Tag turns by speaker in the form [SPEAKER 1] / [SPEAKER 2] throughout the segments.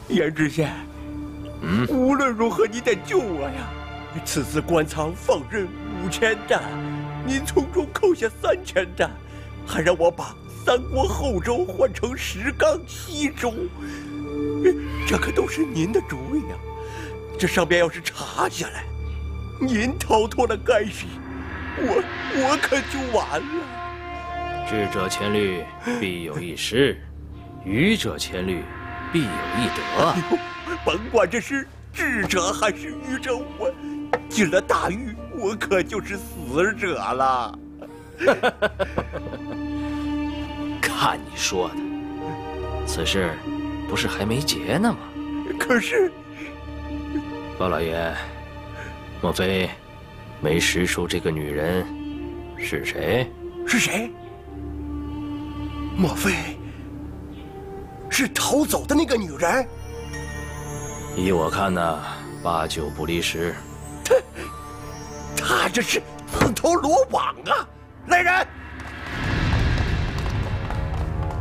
[SPEAKER 1] 严知县，无论如何你得救我呀！此次官仓放任5000担，您从中扣下3000担，还让我把3国后州换成石冈西州，这可都是您的主意呀！这上边要是查下来，您逃脱了干系，我可就完了。
[SPEAKER 2] 智者千虑，必有一失；愚者千虑，必有一得。
[SPEAKER 1] 甭管这是智者还是愚者，我进了大狱，我可就是死者了。
[SPEAKER 2] 看你说的，此事不是还没结呢吗？
[SPEAKER 1] 可是，
[SPEAKER 2] 包老爷，莫非没识出这个女人是谁？
[SPEAKER 1] 是谁？莫非是逃走的那个女人？
[SPEAKER 2] 依我看呢，8九不离10。
[SPEAKER 1] 他这是自投罗网啊！来人，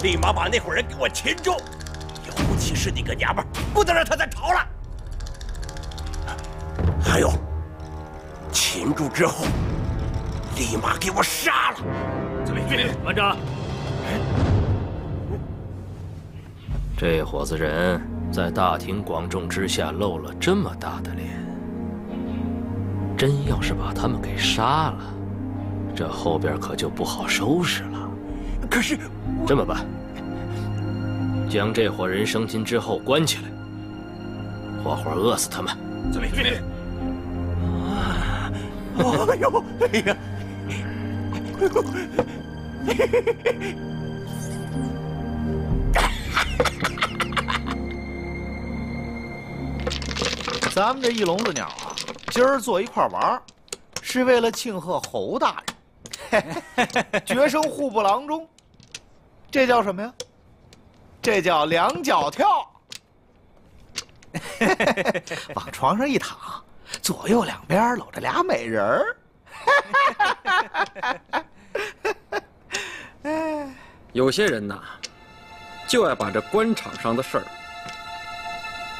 [SPEAKER 1] 立马把那伙人给我擒住！尤其是那个娘们儿，不能让她再逃了。还有，擒住之后，立马给我杀了！
[SPEAKER 2] 遵命，班长。这伙子人在大庭广众之下露了这么大的脸，真要是把他们给杀了，这后边可就不好收拾了。
[SPEAKER 1] 可是，
[SPEAKER 2] 这么办，将这伙人生擒之后关起来，活活饿死他们。
[SPEAKER 1] 遵命。哎呦，哎呀！
[SPEAKER 3] 咱们这一笼子鸟啊，今儿坐一块玩，是为了庆贺侯大人决升户部郎中。这叫什么呀？这叫两脚跳。往床上一躺，左右两边搂着俩美人儿。
[SPEAKER 4] 有些人呐，就爱把这官场上的事儿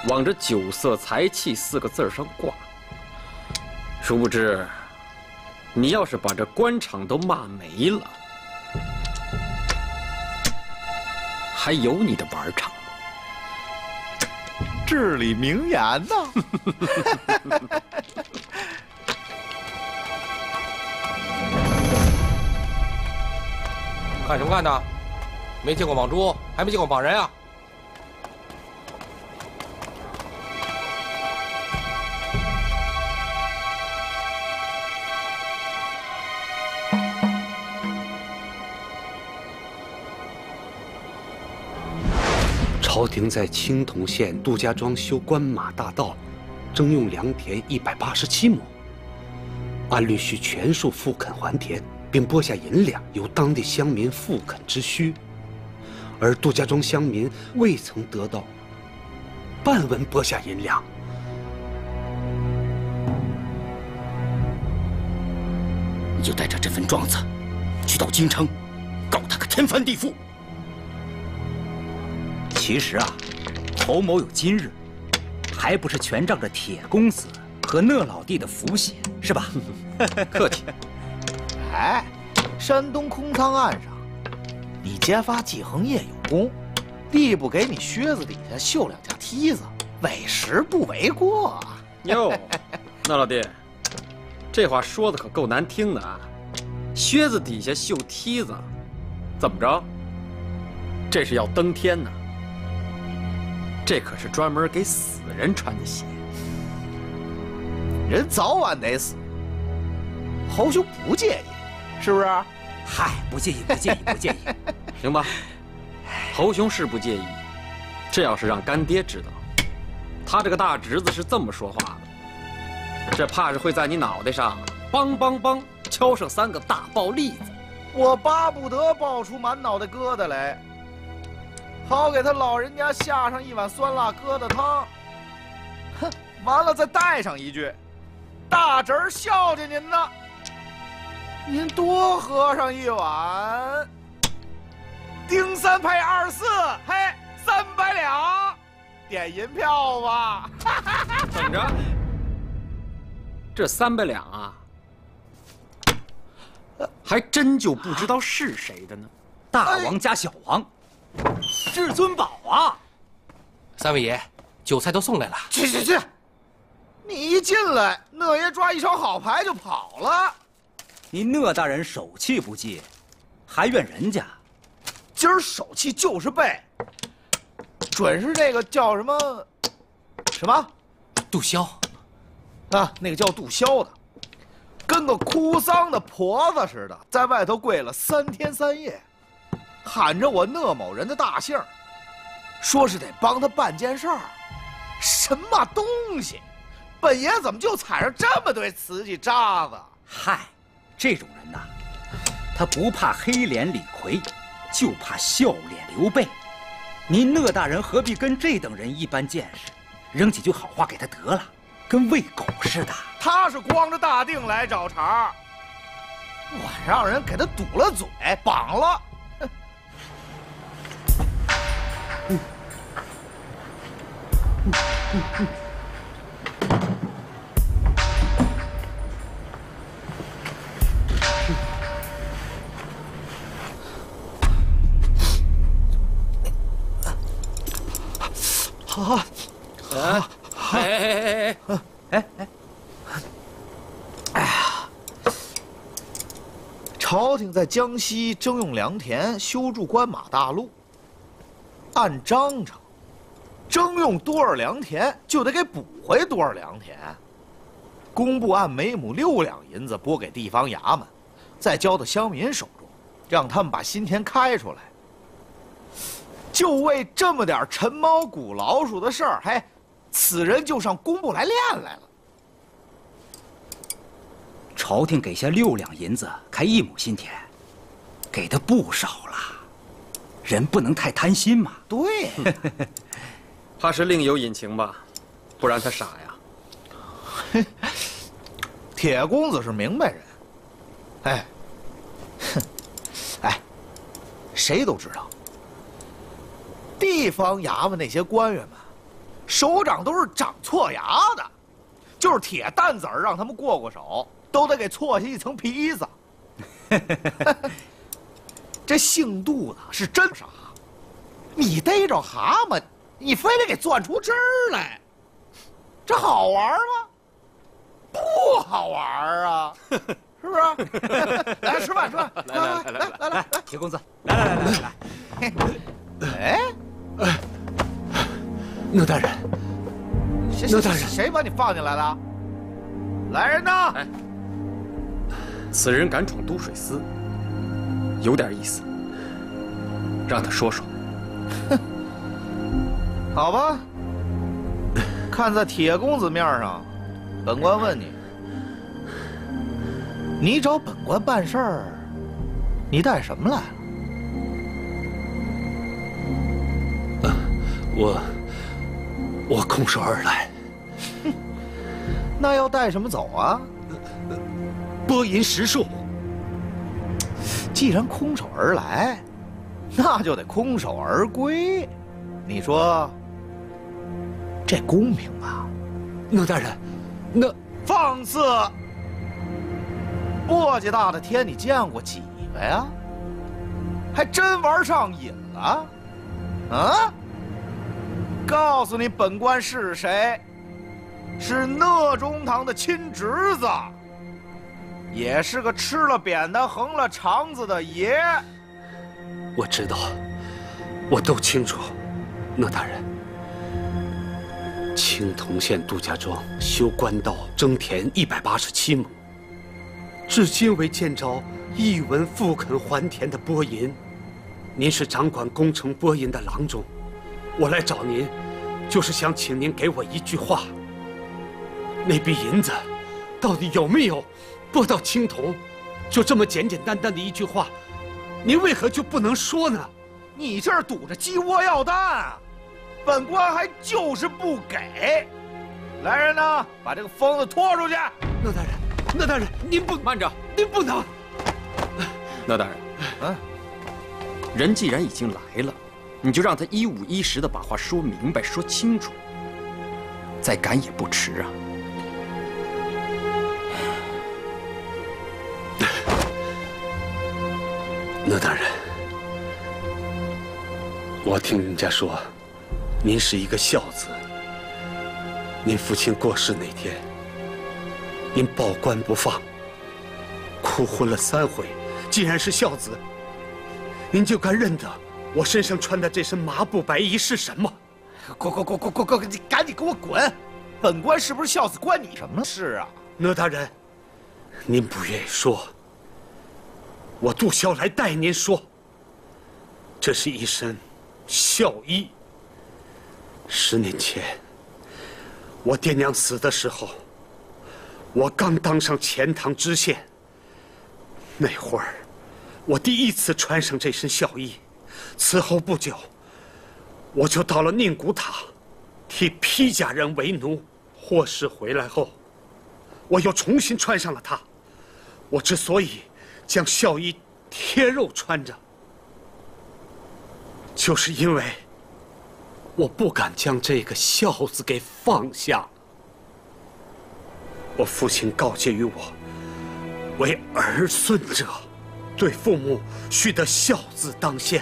[SPEAKER 4] 往这酒色财气4个字上挂。殊不知，你要是把这官场都骂没了，还有你的玩场吗？
[SPEAKER 3] 至理名言呐！
[SPEAKER 5] 看什么看呢？没见过莽珠，还没见过莽人啊！
[SPEAKER 6] 朝廷在青铜县杜家庄修官马大道，征用良田187亩，按律需全数复垦还田，并拨下银两由当地乡民复垦之需，而杜家庄乡民未曾得到半文拨下银两。
[SPEAKER 7] 你就带着这份状子，去到京城，告他个天翻地覆。
[SPEAKER 8] 其实啊，侯某有今日，还不是全仗着铁公子和讷老弟的福险，是吧？
[SPEAKER 4] 客气。
[SPEAKER 3] 哎，山东空仓岸上，你揭发季恒业有功，吏部给你靴子底下绣2架梯子，委实不为过啊。
[SPEAKER 4] 哟，那老弟，这话说的可够难听的啊！靴子底下绣梯子，怎么着？这是要登天呢？这可是专门给死人穿的鞋，
[SPEAKER 3] 人早晚得死。侯兄不介意，是不是？
[SPEAKER 8] 嗨，不介意，不介意，不介意。
[SPEAKER 4] 行吧，侯兄是不介意。这要是让干爹知道，他这个大侄子是这么说话的，这怕是会在你脑袋上梆梆梆敲上3个大爆栗子。
[SPEAKER 3] 我巴不得爆出满脑袋疙瘩来，好给他老人家下上一碗酸辣疙瘩汤。哼，完了再带上一句：“大侄儿孝敬您呢，您多喝上一碗。”丁3配24，嘿，300两，点银票吧。
[SPEAKER 4] 等着，这300两啊，还真就不知道是谁的呢。
[SPEAKER 8] 大王加小王，至尊宝啊！
[SPEAKER 5] 三位爷，酒菜都送来了。
[SPEAKER 3] 去！你一进来，讷爷抓一手好牌就跑了。
[SPEAKER 8] 你讷大人手气不济，还怨人家？
[SPEAKER 3] 今儿手气就是背，准是那个叫什么
[SPEAKER 5] 杜潇
[SPEAKER 3] 啊，那个叫杜潇的，跟个哭丧的婆子似的，在外头跪了3天3夜，喊着我讷某人的大姓，说是得帮他办件事儿。什么东西？本爷怎么就踩上这么对瓷器渣子？
[SPEAKER 8] 嗨，这种人呐，他不怕黑脸李逵，就怕笑脸刘备。您讷大人何必跟这等人一般见识？扔几句好话给他得了，跟喂狗似的。
[SPEAKER 3] 他是光着大腚来找茬，我让人给他堵了嘴，绑了。好，哎呀，朝廷在江西征用良田，修筑关马大路。按章程，征用多少良田，就得给补回多少良田。工部按每亩6两银子拨给地方衙门，再交到乡民手中，让他们把新田开出来。就为这么点陈猫鼓老鼠的事儿，嘿，此人就上工部来练来了。
[SPEAKER 8] 朝廷给下6两银子开1亩新田，给的不少了。人不能太贪心嘛。
[SPEAKER 3] 对，
[SPEAKER 4] 怕是另有隐情吧，不然他傻呀。
[SPEAKER 3] 铁公子是明白人，哎，哼，哎，谁都知道。地方衙门那些官员们，首长都是长错牙的，就是铁蛋子儿让他们过手，都得给错下一层皮子。这姓杜的是真傻，你逮着蛤蟆，你非得给攥出汁儿来，这好玩吗？不好玩啊，是不是？来吃饭，来，
[SPEAKER 8] 铁公子，来。
[SPEAKER 3] 哎。
[SPEAKER 6] 讷大人，讷大人，
[SPEAKER 3] 谁把你放进来的？来人呐！
[SPEAKER 4] 哎，此人敢闯都水司，有点意思，让他说说。
[SPEAKER 3] 哼，好吧，看在铁公子面上，本官问你，你找本官办事儿，你带什么来了？
[SPEAKER 6] 我空手而来。
[SPEAKER 3] 哼，那要带什么走啊？
[SPEAKER 6] 拨银10数。
[SPEAKER 3] 既然空手而来，那就得空手而归。你说这公平吗？
[SPEAKER 6] 讷大人，那
[SPEAKER 3] 放肆！簸箕大的天，你见过几个呀？还真玩上瘾了？啊？告诉你，本官是谁？是讷中堂的亲侄子，也是个吃了扁担、横了肠子的爷。
[SPEAKER 6] 我知道，我都清楚，讷大人。青铜县杜家庄修官道、征田187亩，至今未见着一文复垦还田的拨银。您是掌管工程拨银的郎中，我来找您，就是想请您给我一句话：那笔银子到底有没有拨到青铜？就这么简简单单的一句话，您为何就不能说呢？
[SPEAKER 3] 你这儿堵着鸡窝要蛋啊！本官还就是不给。来人呐，把这个疯子拖出去！
[SPEAKER 6] 讷大人，讷大人，您不
[SPEAKER 4] 慢着，
[SPEAKER 6] 您不能。
[SPEAKER 4] 讷大人，人既然已经来了，你就让他一五一十的把话说明白、说清楚，再赶也不迟啊。
[SPEAKER 6] 那大人，我听人家说，您是一个孝子。您父亲过世那天，您报官不放，哭昏了3回。既然是孝子，您就该认得我身上穿的这身麻布白衣是什么。
[SPEAKER 3] 滚！你赶紧给我滚！本官是不是孝子，关你什么事啊？
[SPEAKER 6] 那大人，您不愿意说，我杜骁来代您说。这是一身孝衣。10年前，我爹娘死的时候，我刚当上钱塘知县。那会儿，我第一次穿上这身孝衣。此后不久，我就到了宁古塔，替披甲人为奴。获释回来后，我又重新穿上了它。我之所以将孝衣贴肉穿着，就是因为我不敢将这个孝字给放下。我父亲告诫于我，为儿孙者，对父母须得孝字当先；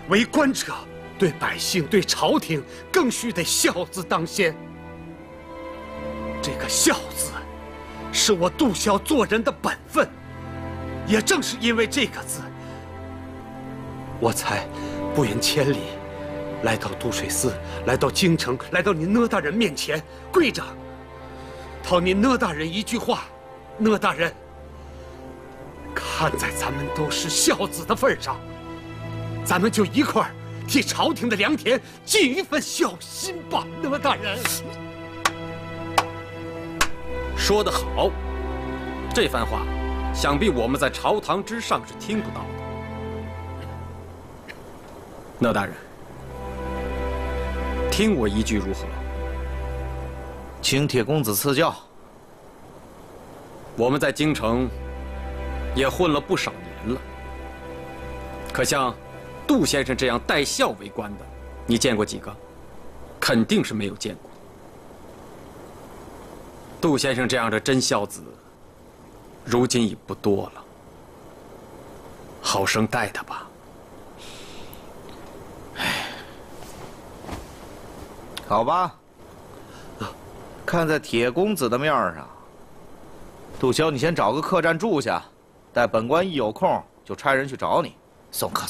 [SPEAKER 6] 为官者，对百姓、对朝廷更须得孝字当先。这个孝字，是我杜骁做人的本分。也正是因为这个字，我才不远千里来到都水寺，来到京城，来到您哪大人面前，跪着讨您哪大人一句话。哪大人，看在咱们都是孝子的份上，咱们就一块儿替朝廷的良田尽一份孝心吧。哪大人，
[SPEAKER 4] 说得好，这番话，想必我们在朝堂之上是听不到的。那大人，听我一句如何？
[SPEAKER 3] 请铁公子赐教。
[SPEAKER 4] 我们在京城也混了不少年了，可像杜先生这样带孝为官的，你见过几个？肯定是没有见过。杜先生这样的真孝子，如今已不多了。好生待他吧。
[SPEAKER 3] 好吧，看在铁公子的面上，杜骁，你先找个客栈住下，待本官一有空就差人去找你。送客！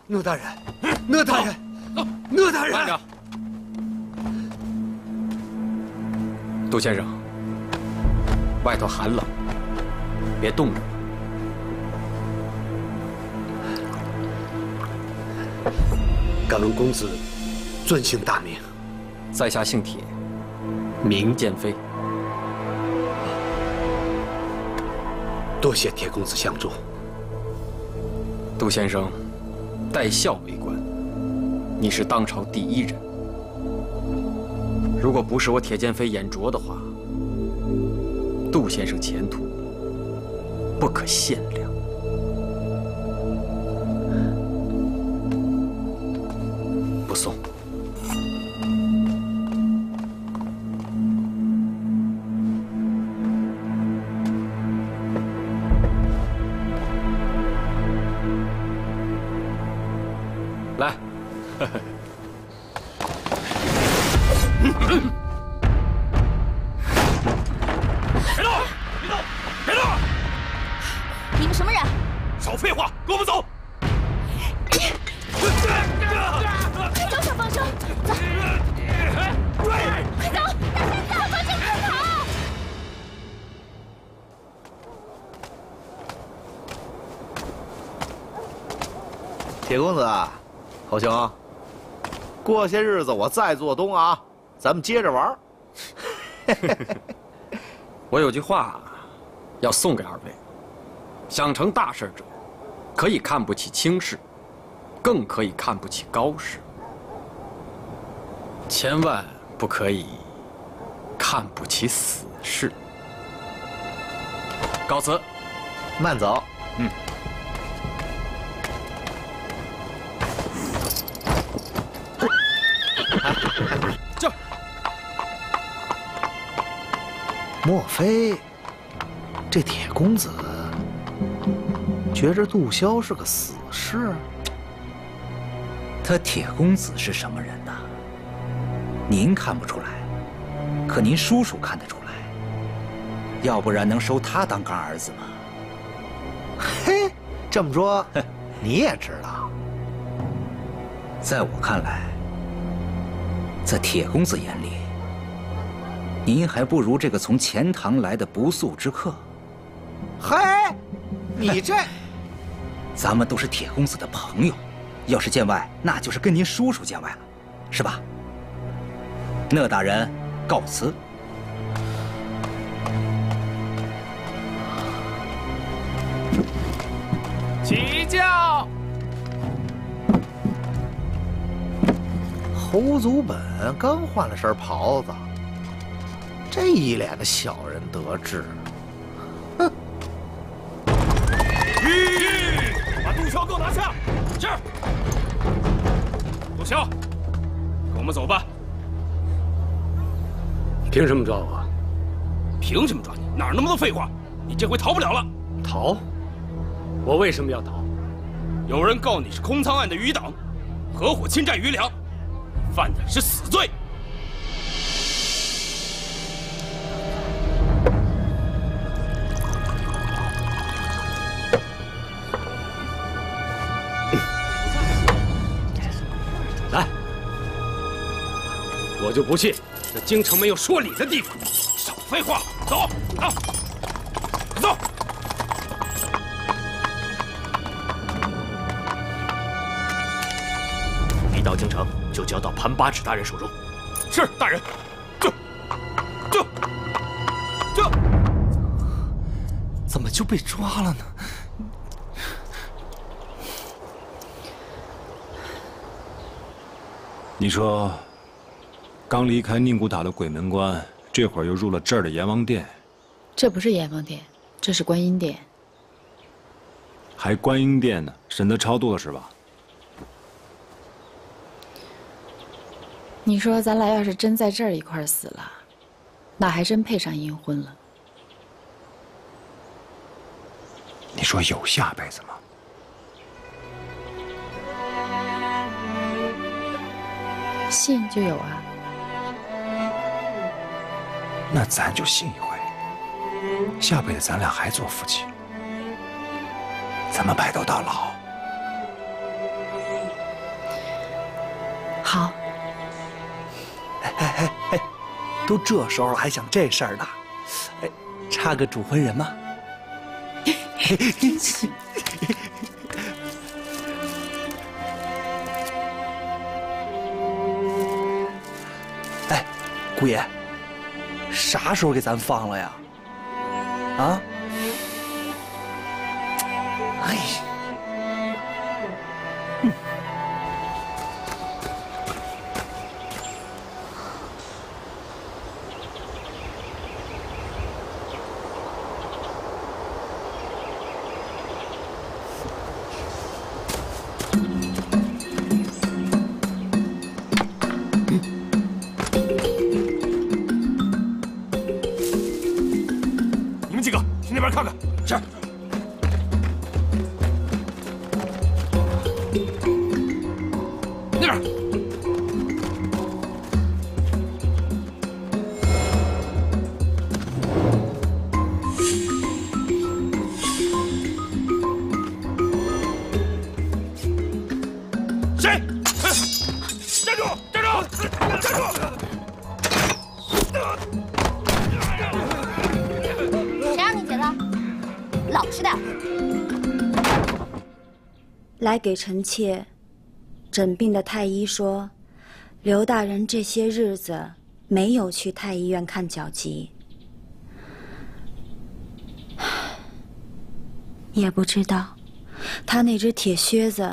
[SPEAKER 6] 哪大人，哪大人，哪大人！
[SPEAKER 4] 慢着，杜先生，外头寒冷，别冻着了。
[SPEAKER 6] 敢问公子尊姓大名？
[SPEAKER 4] 在下姓铁，名剑飞。
[SPEAKER 6] 多谢铁公子相助。
[SPEAKER 4] 杜先生，带孝为官，你是当朝第一人。如果不是我铁剑飞眼拙的话，杜先生前途不可限量。
[SPEAKER 6] 不送。
[SPEAKER 4] 来，
[SPEAKER 9] 别动！你们什么人？
[SPEAKER 1] 少废话，跟我们走！
[SPEAKER 9] 休想放手！走！快走！大仙子，放心快跑！
[SPEAKER 3] 铁公子，侯兄，过些日子我再做东啊，咱们接着玩。
[SPEAKER 4] 我有句话要送给二位：想成大事者，可以看不起轻事，更可以看不起高事，千万不可以看不起死事。告辞，
[SPEAKER 3] 慢走。这，莫非这铁公子觉着杜萧是个死士？
[SPEAKER 8] 他铁公子是什么人呢？您看不出来，可您叔叔看得出来。要不然能收他当干儿子吗？
[SPEAKER 3] 嘿，这么说，你也知道？
[SPEAKER 8] 在我看来，在铁公子眼里，您还不如这个从钱塘来的不速之客。
[SPEAKER 3] 嘿，你这……
[SPEAKER 8] 咱们都是铁公子的朋友，要是见外，那就是跟您叔叔见外了，是吧？讷大人，告辞。
[SPEAKER 5] 起轿。
[SPEAKER 3] 侯祖本刚换了身袍子，这一脸的小人得志。哼！
[SPEAKER 10] 把杜萧给我拿下！是。杜萧，跟我们走吧。
[SPEAKER 6] 凭什么抓我？
[SPEAKER 10] 凭什么抓你？哪儿那么多废话？你这回逃不了了。
[SPEAKER 6] 逃？我为什么要逃？
[SPEAKER 10] 有人告你是空仓案的余党，合伙侵占余粮，犯的是死罪。
[SPEAKER 6] 来，我就不信这京城没有说理的地方。
[SPEAKER 10] 少废话，走啊！走。
[SPEAKER 2] 一到京城就交到潘八尺大人手中。
[SPEAKER 10] 是大人。这，
[SPEAKER 1] 怎么就被抓了呢？
[SPEAKER 11] 你说，刚离开宁古塔的鬼门关，这会儿又入了这儿的阎王殿。
[SPEAKER 12] 这不是阎王殿，这是观音殿。
[SPEAKER 11] 还观音殿呢，神德超度了是吧？
[SPEAKER 12] 你说咱俩要是真在这儿一块儿死了，那还真配上阴婚了。
[SPEAKER 11] 你说有下辈子吗？
[SPEAKER 12] 信就有啊。
[SPEAKER 11] 那咱就信一回，下辈子咱俩还做夫妻，咱们白头到老。
[SPEAKER 12] 好。
[SPEAKER 1] 哎，都这时候了还想这事儿呢？哎，差个主婚人吗？哎，姑爷，啥时候给咱放了呀？啊？哎。
[SPEAKER 10] 那边看看。是。那边。谁？站住！站住！站住！
[SPEAKER 9] 老实点。
[SPEAKER 13] 来给臣妾诊病的太医说，刘大人这些日子没有去太医院看脚疾，也不知道他那只铁靴子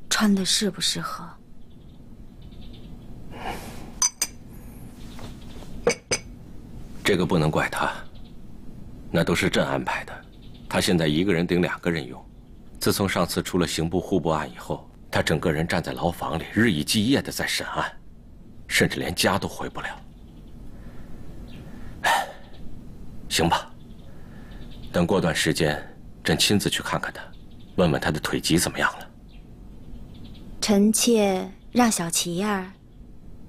[SPEAKER 13] 穿的适不适合。
[SPEAKER 14] 这个不能怪他，那都是朕安排的。他现在一个人顶2个人用。自从上次出了刑部互拨案以后，他整个人站在牢房里，日以继夜的在审案。甚至连家都回不了。唉，行吧，等过段时间，朕亲自去看看他，问问他的腿疾怎么样了。
[SPEAKER 13] 臣妾让小琪儿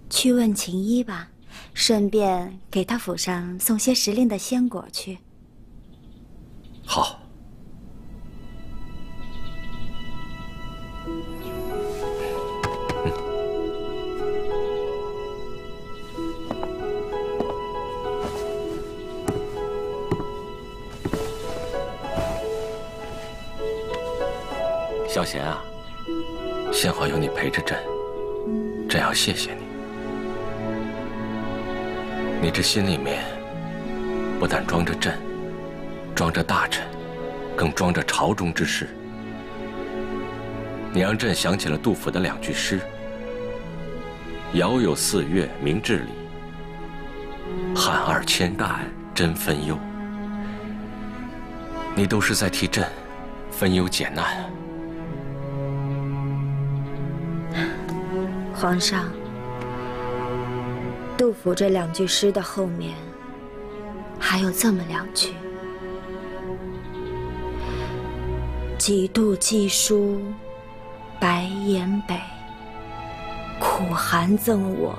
[SPEAKER 13] 去问秦医吧，顺便给他府上送些时令的鲜果去。
[SPEAKER 14] 好。小贤啊，幸好有你陪着朕，朕要谢谢你。你这心里面不但装着朕，装着大臣，更装着朝中之事。你让朕想起了杜甫的2句诗：“遥有4月明志里，汉2千担真分忧。”你都是在替朕分忧解难啊。
[SPEAKER 13] 皇上，杜甫这2句诗的后面还有这么2句：几度寄书白燕北，苦寒赠我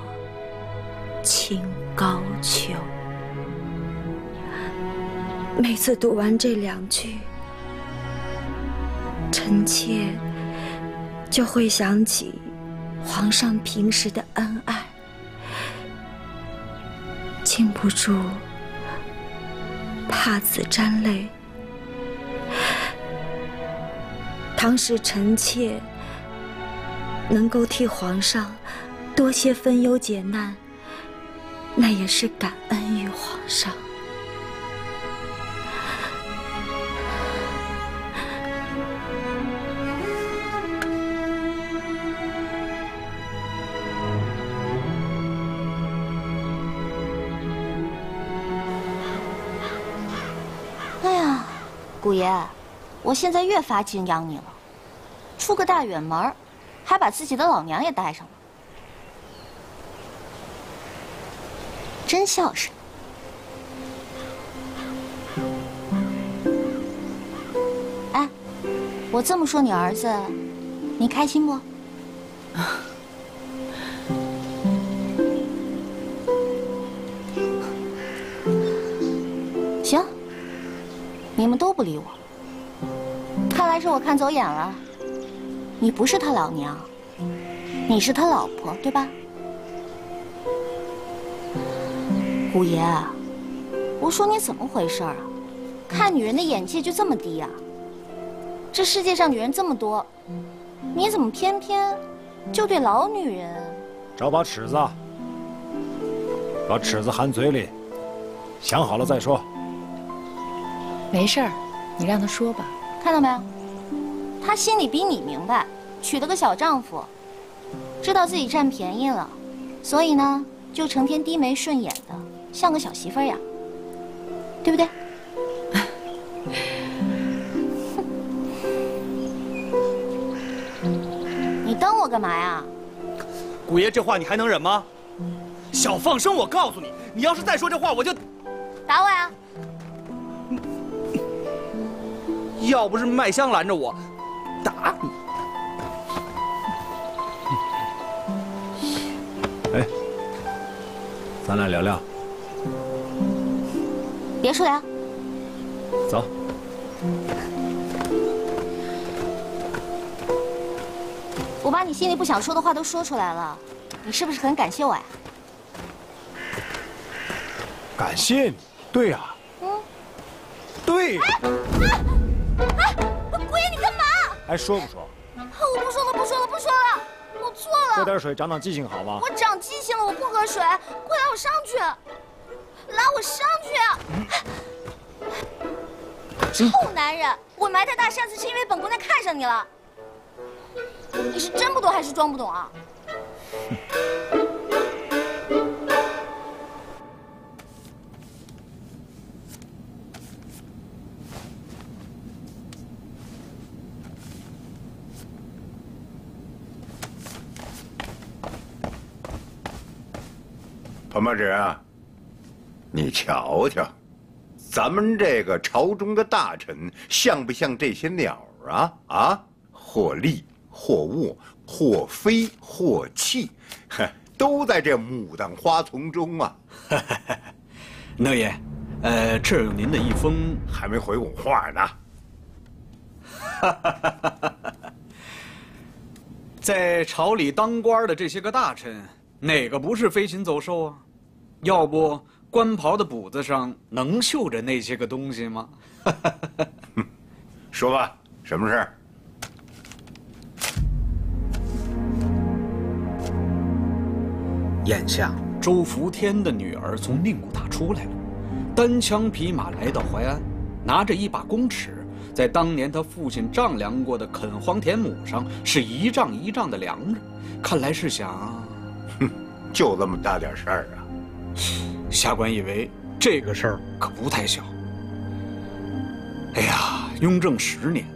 [SPEAKER 13] 清高秋。每次读完这2句，臣妾就会想起皇上平时的恩爱，禁不住怕子沾泪。倘使臣妾能够替皇上多些分忧解难，那也是感恩于皇上。
[SPEAKER 9] 古爷，我现在越发敬仰你了，出个大远门，还把自己的老娘也带上了，真孝顺。哎，我这么说你儿子，你开心不？行。你们都不理我，看来是我看走眼了。你不是他老娘，你是他老婆，对吧？虎爷，我说你怎么回事啊？看女人的眼界就这么低啊？这世界上女人这么多，你怎么偏偏就对老女人？
[SPEAKER 11] 找把尺子，把尺子含嘴里，想好了再说。
[SPEAKER 12] 没事儿，你让他说吧。
[SPEAKER 9] 看到没有，他心里比你明白，娶了个小丈夫，知道自己占便宜了，所以呢，就成天低眉顺眼的，像个小媳妇儿样，对不对？你瞪我干嘛呀？
[SPEAKER 3] 古爷，这话你还能忍吗？小放生，我告诉你，你要是再说这话，我就
[SPEAKER 9] 打我呀！
[SPEAKER 3] 要不是麦香拦着我，打你！
[SPEAKER 11] 哎，咱俩聊聊。
[SPEAKER 9] 别说聊。
[SPEAKER 11] 走。
[SPEAKER 9] 我把你心里不想说的话都说出来了，你是不是很感谢我呀？
[SPEAKER 11] 感谢你？对呀。对呀。
[SPEAKER 9] 哎，姑爷，你干嘛？
[SPEAKER 11] 还说不说？
[SPEAKER 9] 我不说了，不说了，不说了，我错了。
[SPEAKER 11] 喝点水，长长记性，好吗？
[SPEAKER 9] 我长记性了，我不喝水。快拉我上去，拉我上去！臭男人，我埋汰大扇子是因为本姑娘看上你了。你是真不懂还是装不懂啊？
[SPEAKER 15] 陈伯侄啊，你瞧瞧，咱们这个朝中的大臣像不像这些鸟啊？啊，或立或卧，或飞或泣，都在这牡丹花丛中啊。
[SPEAKER 16] 讷爷，这儿有您的一封，
[SPEAKER 15] 还没回我话呢。
[SPEAKER 16] 在朝里当官的这些个大臣，哪个不是飞禽走兽啊？要不官袍的补子上能绣着那些个东西吗？
[SPEAKER 15] 说吧，什么事儿？
[SPEAKER 16] 眼下周福天的女儿从宁古塔出来了，单枪匹马来到淮安，拿着一把弓尺，在当年他父亲丈量过的垦荒田亩上是一丈一丈的量着，看来是想，
[SPEAKER 15] 就这么大点事儿啊！
[SPEAKER 16] 下官以为这个事儿可不太小。哎呀，雍正10年，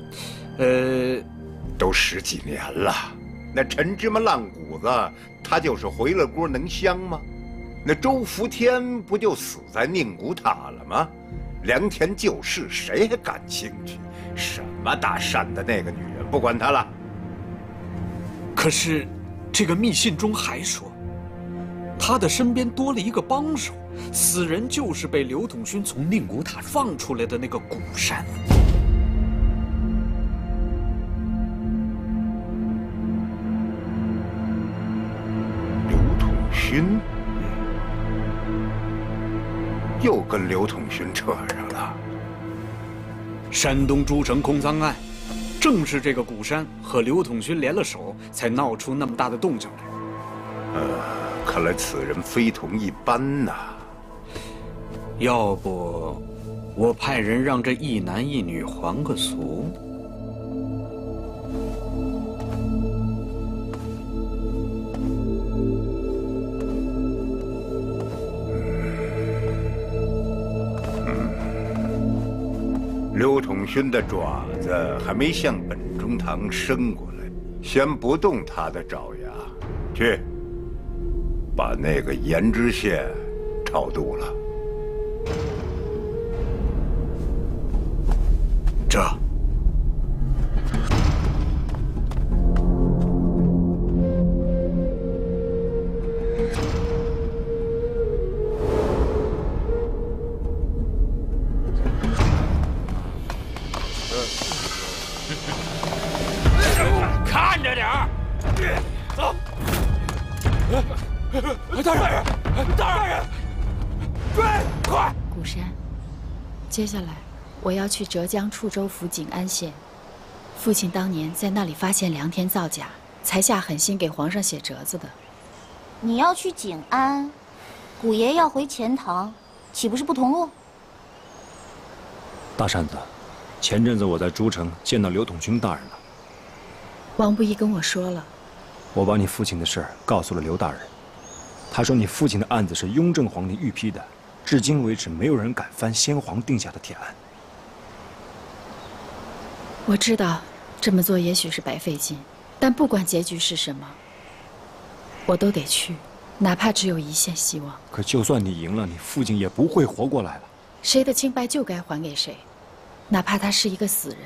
[SPEAKER 15] 都10几年了，那陈芝麻烂谷子，他就是回了锅能香吗？那周福天不就死在宁古塔了吗？良田旧事，谁还感兴趣？什么大善的那个女人，不管她了。
[SPEAKER 16] 可是，这个密信中还说，他的身边多了一个帮手，死人就是被刘统勋从宁古塔放出来的那个古山。
[SPEAKER 15] 刘统勋又跟刘统勋扯上了。
[SPEAKER 16] 山东诸城空仓案，正是这个古山和刘统勋联了手，才闹出那么大的动静来。
[SPEAKER 15] 看来此人非同一般呐。
[SPEAKER 16] 要不，我派人让这一男一女还个俗。
[SPEAKER 15] 刘统勋的爪子还没向本中堂伸过来，先不动他的爪牙，去把那个盐知县超度了。
[SPEAKER 16] 这。
[SPEAKER 10] 看着点儿，走。大人，大人，追，快！
[SPEAKER 12] 古山，接下来我要去浙江处州府景安县。父亲当年在那里发现良田造假，才下狠心给皇上写折子的。
[SPEAKER 9] 你要去景安，古爷要回钱塘，岂不是不同路？
[SPEAKER 11] 大扇子，前阵子我在诸城见到刘统勋大人了。
[SPEAKER 12] 王不疑跟我说了，
[SPEAKER 11] 我把你父亲的事儿告诉了刘大人，他说你父亲的案子是雍正皇帝御批的，至今为止没有人敢翻先皇定下的铁案。
[SPEAKER 12] 我知道这么做也许是白费劲，但不管结局是什么，我都得去，哪怕只有一线希望。
[SPEAKER 11] 可就算你赢了，你父亲也不会活过来了。
[SPEAKER 12] 谁的清白就该还给谁，哪怕他是一个死人。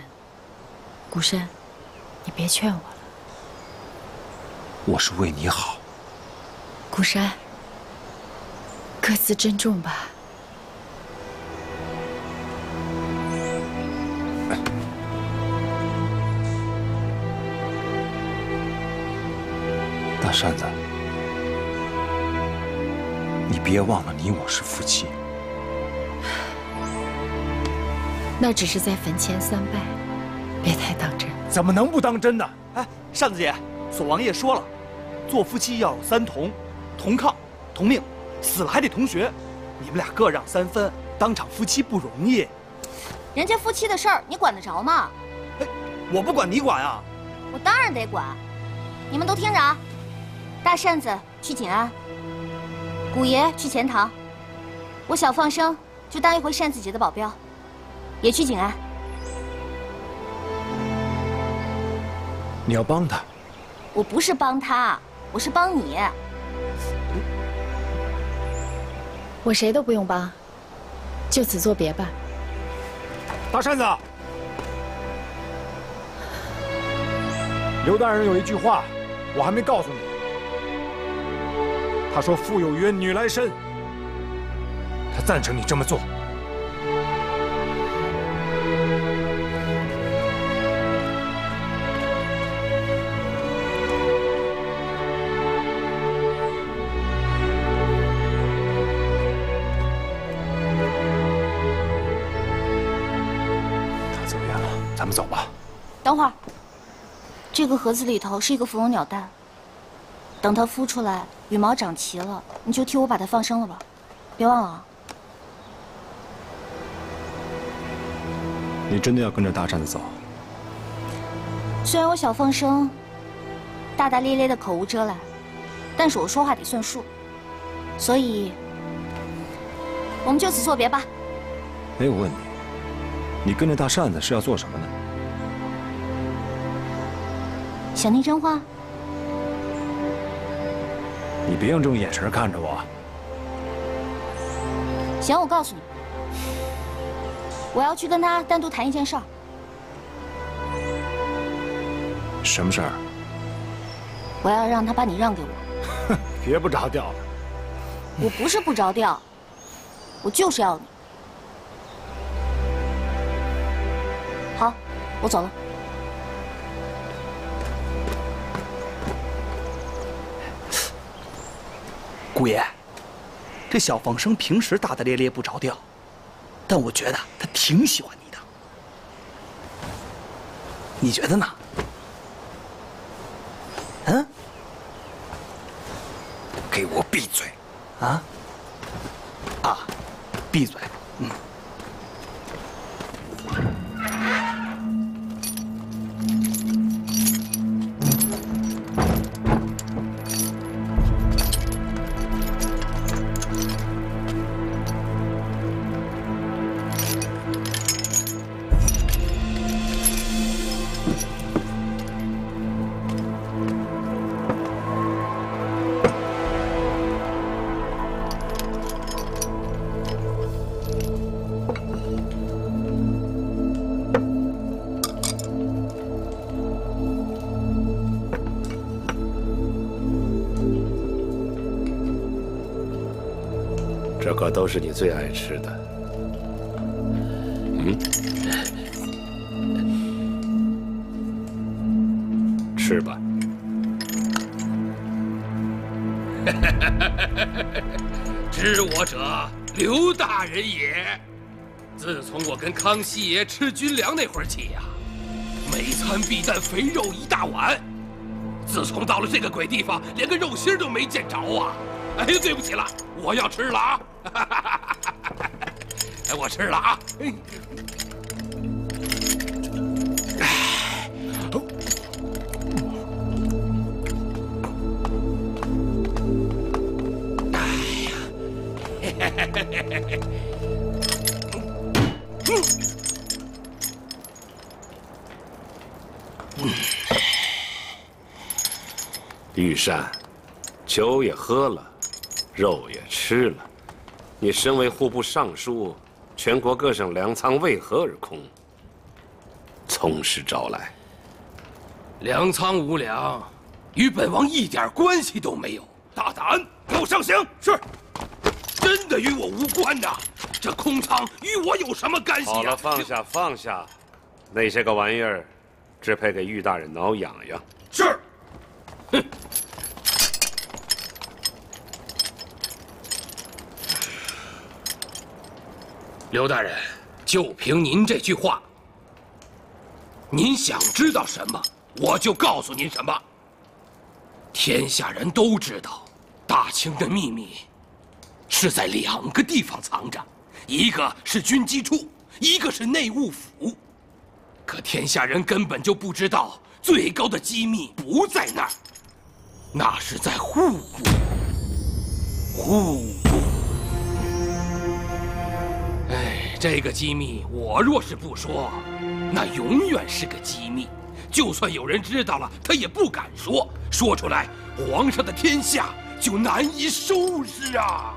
[SPEAKER 12] 古山，你别劝我了。
[SPEAKER 11] 我是为你好。
[SPEAKER 12] 古山，各自珍重吧。
[SPEAKER 11] 大扇子，你别忘了，你我是夫妻。
[SPEAKER 12] 那只是在坟前参拜，别太当真。
[SPEAKER 11] 怎么能不当真呢？
[SPEAKER 3] 哎，扇子姐，索王爷说了，做夫妻要有3同：同炕、同命，死了还得同穴。你们俩各让3分，当场夫妻不容易。
[SPEAKER 9] 人家夫妻的事儿，你管得着吗？
[SPEAKER 3] 哎，我不管你管啊！
[SPEAKER 9] 我当然得管。你们都听着啊！大扇子去景安，古爷去钱塘，我小放生就当一回扇子姐的保镖，也去景安。
[SPEAKER 11] 你要帮他？
[SPEAKER 9] 我不是帮他，我是帮你。
[SPEAKER 12] 我谁都不用帮，就此作别吧。
[SPEAKER 11] 大扇子，刘大人有一句话，我还没告诉你。他说：“父有冤，女来伸。”他赞成你这么做。他走远了，咱们走吧。
[SPEAKER 9] 等会儿，这个盒子里头是一个芙蓉鸟蛋，等它孵出来，羽毛长齐了，你就替我把它放生了吧，别忘了啊。
[SPEAKER 11] 你真的要跟着大扇子走？
[SPEAKER 9] 虽然我小放生，大大咧咧的口无遮拦，但是我说话得算数，所以我们就此作别吧。
[SPEAKER 11] 哎，我问你，你跟着大扇子是要做什么呢？
[SPEAKER 9] 想听真话？
[SPEAKER 11] 你别用这种眼神看着我。
[SPEAKER 9] 行，我告诉你，我要去跟他单独谈一件事儿。
[SPEAKER 11] 什么事儿？
[SPEAKER 9] 我要让他把你让给我。
[SPEAKER 11] 别不着调了。
[SPEAKER 9] 我不是不着调，我就是要你。好，我走了。
[SPEAKER 17] 姑爷，这小放生平时大大咧咧不着调，但我觉得他挺喜欢你的。你觉得呢？嗯？
[SPEAKER 11] 给我闭嘴！
[SPEAKER 17] 啊？啊！闭嘴！嗯。
[SPEAKER 6] 这可都是你最爱吃的。吃吧。
[SPEAKER 10] 知我者，刘大人也。自从我跟康熙爷吃军粮那会儿起呀，每餐必但肥肉1大碗。自从到了这个鬼地方，连个肉心都没见着啊！哎，对不起了，我要吃了啊！哎，我吃了啊！
[SPEAKER 6] 玉山，酒也喝了，肉也吃了，你身为户部尚书，全国各省粮仓为何而空？从实招来。
[SPEAKER 10] 粮仓无粮，与本王一点关系都没有。大胆，给我上刑！是，真的与我无关呐。这空仓与我有什么干系啊？
[SPEAKER 6] 好了，放下，放下，那些个玩意儿，只配给玉大人挠痒痒。
[SPEAKER 10] 是。哼。刘大人，就凭您这句话，您想知道什么，我就告诉您什么。天下人都知道，大清的秘密是在2个地方藏着，一个是军机处，一个是内务府。可天下人根本就不知道，最高的机密不在那儿，那是在户部。户部。哎，这个机密，我若是不说，那永远是个机密。就算有人知道了，他也不敢说，说出来，皇上的天下就难以收拾啊！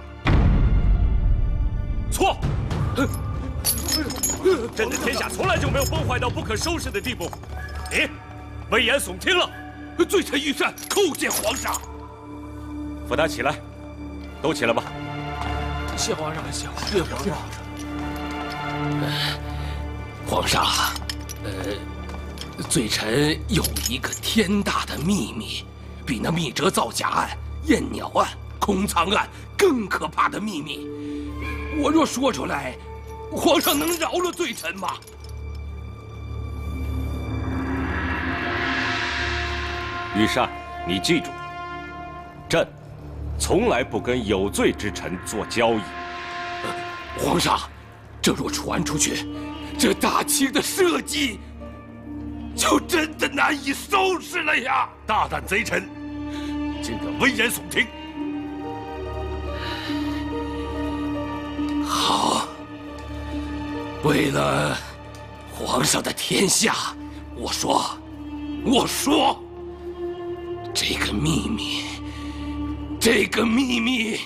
[SPEAKER 18] 错。朕的天下从来就没有崩坏到不可收拾的地步，你危言耸听了。
[SPEAKER 10] 罪臣玉善叩见皇上。
[SPEAKER 18] 扶他起来，都起来吧。
[SPEAKER 10] 谢皇上，谢皇上。皇上，罪臣有一个天大的秘密，比那密折造假案、验鸟案、空藏案更可怕的秘密。我若说出来，皇上能饶了罪臣吗？
[SPEAKER 18] 玉善，你记住，朕从来不跟有罪之臣做交易。
[SPEAKER 10] 皇上，这若传出去，这大清的社稷就真的难以收拾了呀！
[SPEAKER 18] 大胆贼臣，竟敢危言耸听！
[SPEAKER 10] 好，为了皇上的天下，我说，这个秘密，这个秘密。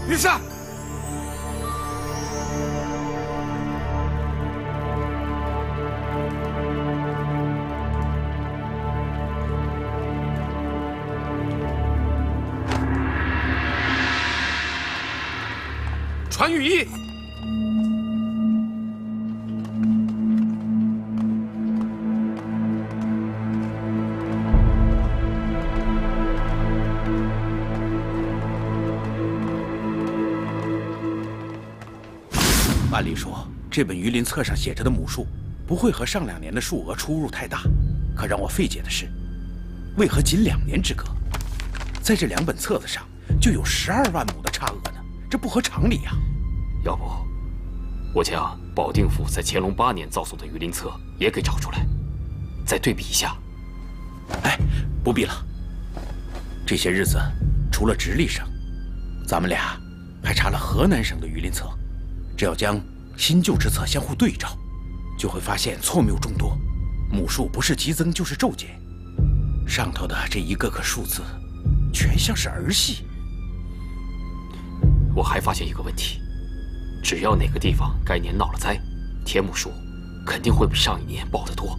[SPEAKER 18] 玉善。
[SPEAKER 10] 传御医。
[SPEAKER 17] 按理说，这本鱼鳞册上写着的亩数不会和上2年的数额出入太大，可让我费解的是，为何仅2年之隔，在这2本册子上就有12万亩的差额呢？这不合常理呀！
[SPEAKER 2] 要不，我将保定府在乾隆8年造所的鱼鳞册也给找出来，再对比一下。
[SPEAKER 17] 哎，不必了。这些日子，除了直隶省，咱们俩还查了河南省的鱼鳞册。只要将新旧之册相互对照，就会发现错谬众多，亩数不是激增就是骤减。上头的这一个个数字，全像是儿戏。
[SPEAKER 2] 我还发现一个问题，只要哪个地方该年闹了灾，田亩数肯定会比上一年报得多。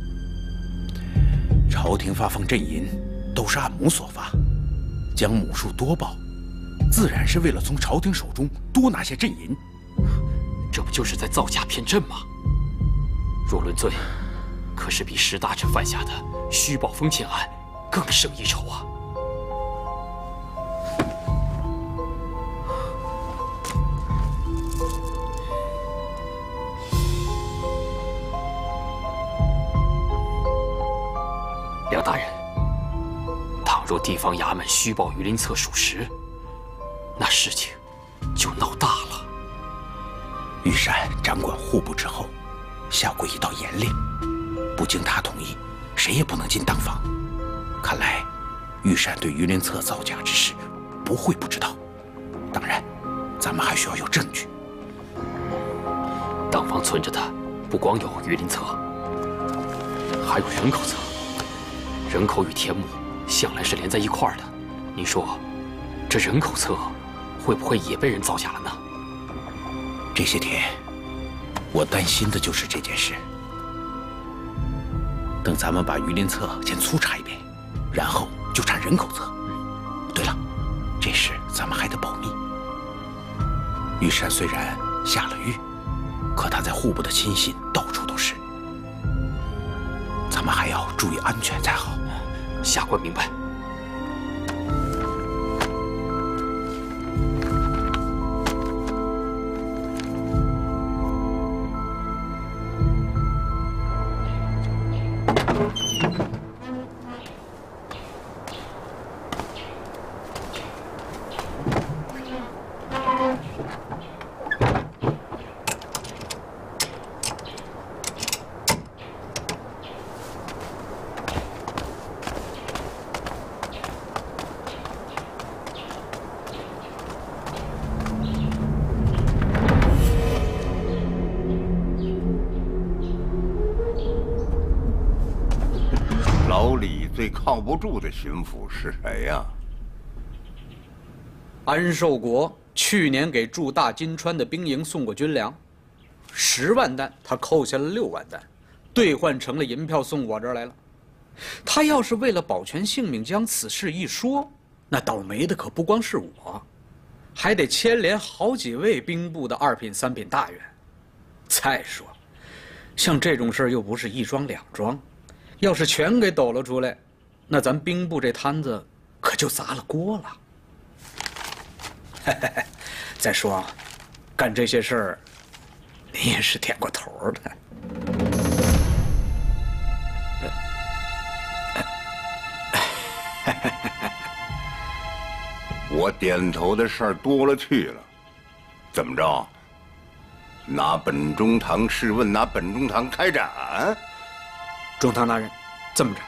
[SPEAKER 17] 朝廷发放赈银，都是按亩所发，将亩数多报，自然是为了从朝廷手中多拿些赈银。
[SPEAKER 2] 这不就是在造假骗朕吗？若论罪，可是比石大臣犯下的虚报封建案更胜一筹啊！梁大人，倘若地方衙门虚报鱼鳞册属实，那事情就闹大了。
[SPEAKER 17] 玉善掌管户部之后，下过一道严令，不经他同意，谁也不能进当房。看来，玉善对鱼鳞册造假之事不会不知道。当然，咱们还需要有证据。
[SPEAKER 2] 当房存着的不光有鱼鳞册，还有人口册。人口与田亩向来是连在一块儿的，您说，这人口册会不会也被人造假了呢？
[SPEAKER 17] 这些天，我担心的就是这件事。等咱们把鱼鳞册先粗查一遍，然后就查人口册。对了，这事咱们还得保密。玉山虽然下了狱，可他在户部的亲信到处都是，咱们还要注意安全才好。
[SPEAKER 2] 下官明白。
[SPEAKER 15] 靠不住的巡抚是谁呀？
[SPEAKER 16] 安寿国去年给驻大金川的兵营送过军粮，10万担，他扣下了6万担，兑换成了银票送我这儿来了。他要是为了保全性命将此事一说，那倒霉的可不光是我，还得牵连好几位兵部的2品、3品大员。再说，像这种事儿又不是1桩2桩，要是全给抖了出来，那咱兵部这摊子可就砸了锅了。再说，干这些事儿，你也是点过头的。
[SPEAKER 15] 我点头的事儿多了去了，怎么着？拿本中堂试问，拿本中堂开斩？
[SPEAKER 16] 中堂大人，这么着，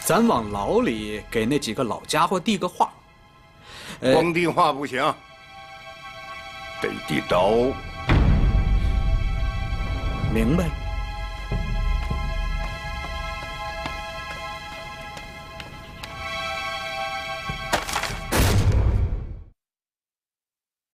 [SPEAKER 16] 咱往牢里给那几个老家伙递个话。
[SPEAKER 15] 光递话不行，得递刀。
[SPEAKER 16] 明白了。